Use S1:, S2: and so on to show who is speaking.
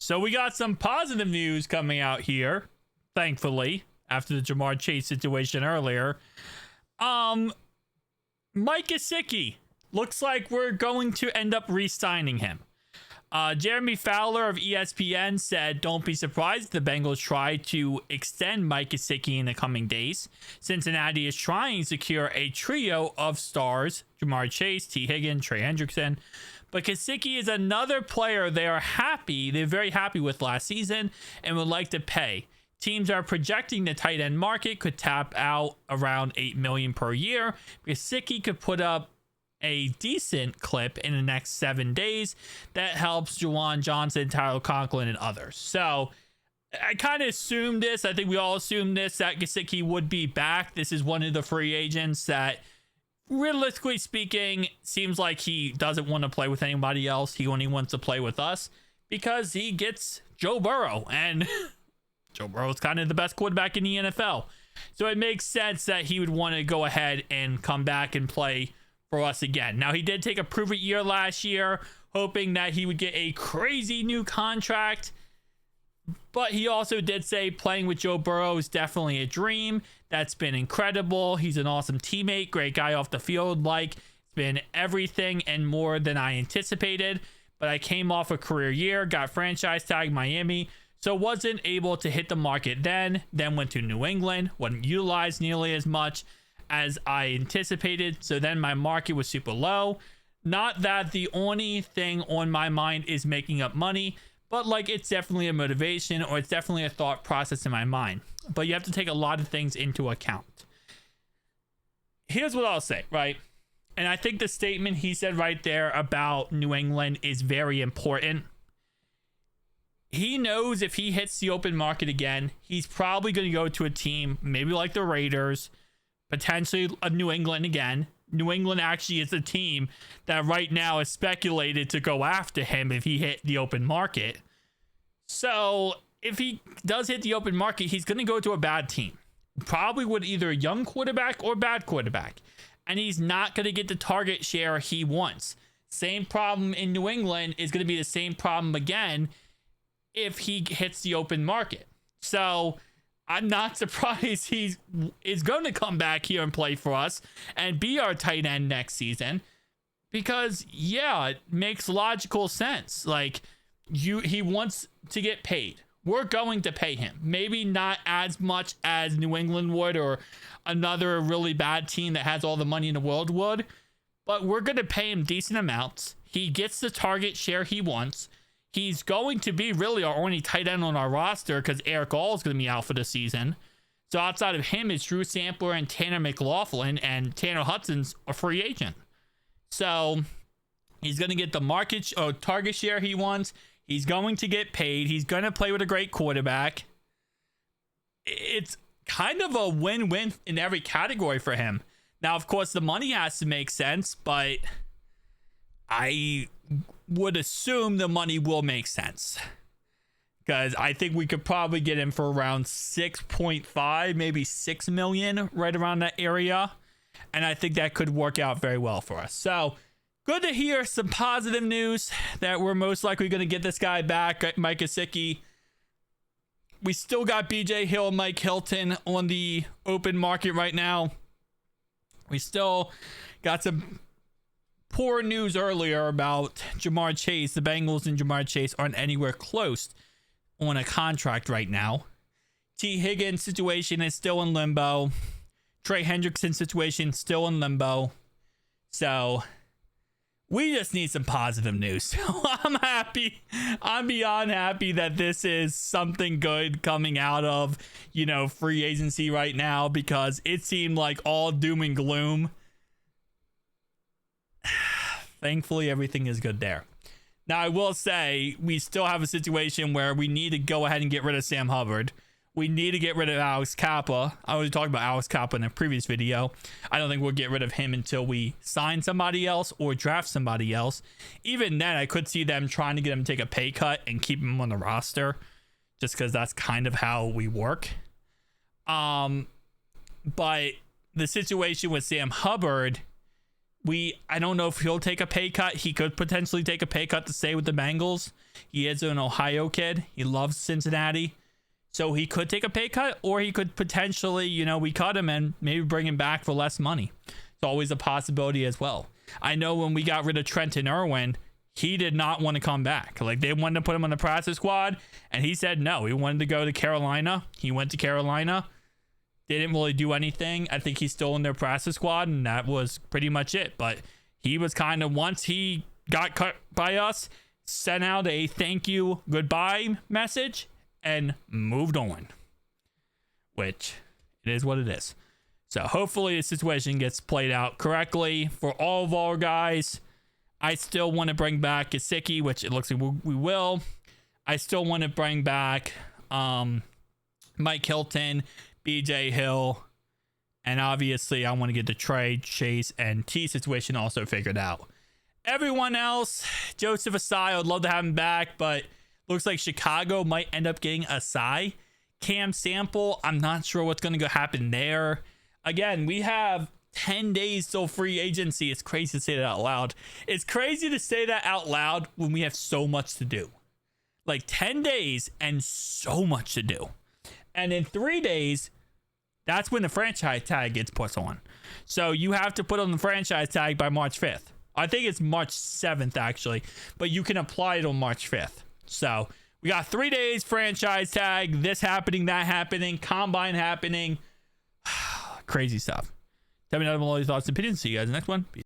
S1: So we got some positive news coming out here, thankfully, after the Jamar Chase situation earlier. Mike Gesicki, looks like we're going to end up re-signing him. Jeremy Fowler of ESPN said, "Don't be surprised if the Bengals try to extend Mike Gesicki in the coming days. Cincinnati is trying to secure a trio of stars, Jamar Chase, T. Higgins, Trey Hendrickson. But Gesicki is another player they're very happy with last season and would like to pay. Teams are projecting the tight end market could tap out around $8 million per year. Gesicki could put up a decent clip in the next 7 days that helps Juwan Johnson, Tyler Conklin, and others." So I kind of assumed this. I think we all assumed this, that Gesicki would be back. This is one of the free agents that, realistically speaking, seems like he doesn't want to play with anybody else. He only wants to play with us because he gets Joe Burrow, and Joe Burrow is kind of the best quarterback in the NFL. So it makes sense that he would want to go ahead and come back and play for us again. Now, he did take a prove-it year last year, hoping that he would get a crazy new contract. But he also did say playing with Joe Burrow is definitely a dream. That's been incredible. He's an awesome teammate, great guy off the field. It's been everything and more than I anticipated. But I came off a career year, got franchise tag Miami, so wasn't able to hit the market then went to New England, wasn't utilized nearly as much as I anticipated. So then my market was super low. Not that the only thing on my mind is making up money, but it's definitely a motivation, or it's definitely a thought process in my mind. But you have to take a lot of things into account. Here's what I'll say, right? And I think the statement he said right there about New England is very important. He knows if he hits the open market again, he's probably going to go to a team maybe like the Raiders, potentially a New England again. New England actually is a team that right now is speculated to go after him if he hit the open market. So if he does hit the open market, he's going to go to a bad team, probably with either a young quarterback or bad quarterback, and he's not going to get the target share he wants. Same problem in New England is going to be the same problem again if he hits the open market. So I'm not surprised he is going to come back here and play for us and be our tight end next season, because it makes logical sense. He wants to get paid. We're going to pay him. Maybe not as much as New England would, or another really bad team that has all the money in the world would, but we're going to pay him decent amounts. He gets the target share he wants. He's going to be really our only tight end on our roster because Eric All is going to be out for the season. So outside of him, it's Drew Sampler and Tanner McLaughlin, and Tanner Hudson's a free agent. So he's going to get the market or target share he wants. He's going to get paid. He's going to play with a great quarterback. It's kind of a win-win in every category for him. Now, of course, the money has to make sense, but I would assume the money will make sense, because I think we could probably get him for around 6.5, maybe 6 million, right around that area. And I think that could work out very well for us. So good to hear some positive news that we're most likely going to get this guy back, Mike Gesicki. We still got BJ Hill and Mike Hilton on the open market right now. We still got some poor news earlier about Jamar Chase. The Bengals and Jamar Chase aren't anywhere close on a contract right now. T. Higgins' situation is still in limbo. Trey Hendrickson's situation still in limbo. So we just need some positive news. So I'm happy. I'm beyond happy that this is something good coming out of, free agency right now, because it seemed like all doom and gloom. Thankfully, everything is good there. Now, I will say we still have a situation where we need to go ahead and get rid of Sam Hubbard. We need to get rid of Alex Kappa. I was talking about Alex Kappa in a previous video. I don't think we'll get rid of him until we sign somebody else or draft somebody else. Even then, I could see them trying to get him to take a pay cut and keep him on the roster, just because that's kind of how we work. But the situation with Sam Hubbard, I don't know if he'll take a pay cut. He could potentially take a pay cut to stay with the Bengals. He is an Ohio kid. He loves Cincinnati. So he could take a pay cut, or he could potentially, we cut him and maybe bring him back for less money. It's always a possibility as well. I know when we got rid of Trenton Irwin, he did not want to come back. Like, they wanted to put him on the practice squad, and he said no. He wanted to go to Carolina. He went to Carolina. Didn't really do anything. I think he's still in their practice squad, and that was pretty much it. But he was kind of, once he got cut by us, sent out a thank you, goodbye message, and moved on, which it is what it is. So hopefully the situation gets played out correctly for all of our guys. I still want to bring back Gesicki, which it looks like we will. I still want to bring back Mike Hilton, BJ Hill, and obviously I want to get the Trey, Chase, and T situation also figured out. Everyone else, Joseph Asai, I would love to have him back, but looks like Chicago might end up getting Asai. Cam Sample, I'm not sure what's going to go happen there. Again, we have 10 days till free agency. It's crazy to say that out loud. It's crazy to say that out loud when we have so much to do. Like 10 days and so much to do. And in 3 days, that's when the franchise tag gets put on. So you have to put on the franchise tag by March 5th. I think it's March 7th, actually. But you can apply it on March 5th. So we got 3 days franchise tag, this happening, that happening, combine happening. Crazy stuff. Tell me all your thoughts and opinions. See you guys in the next one. Peace.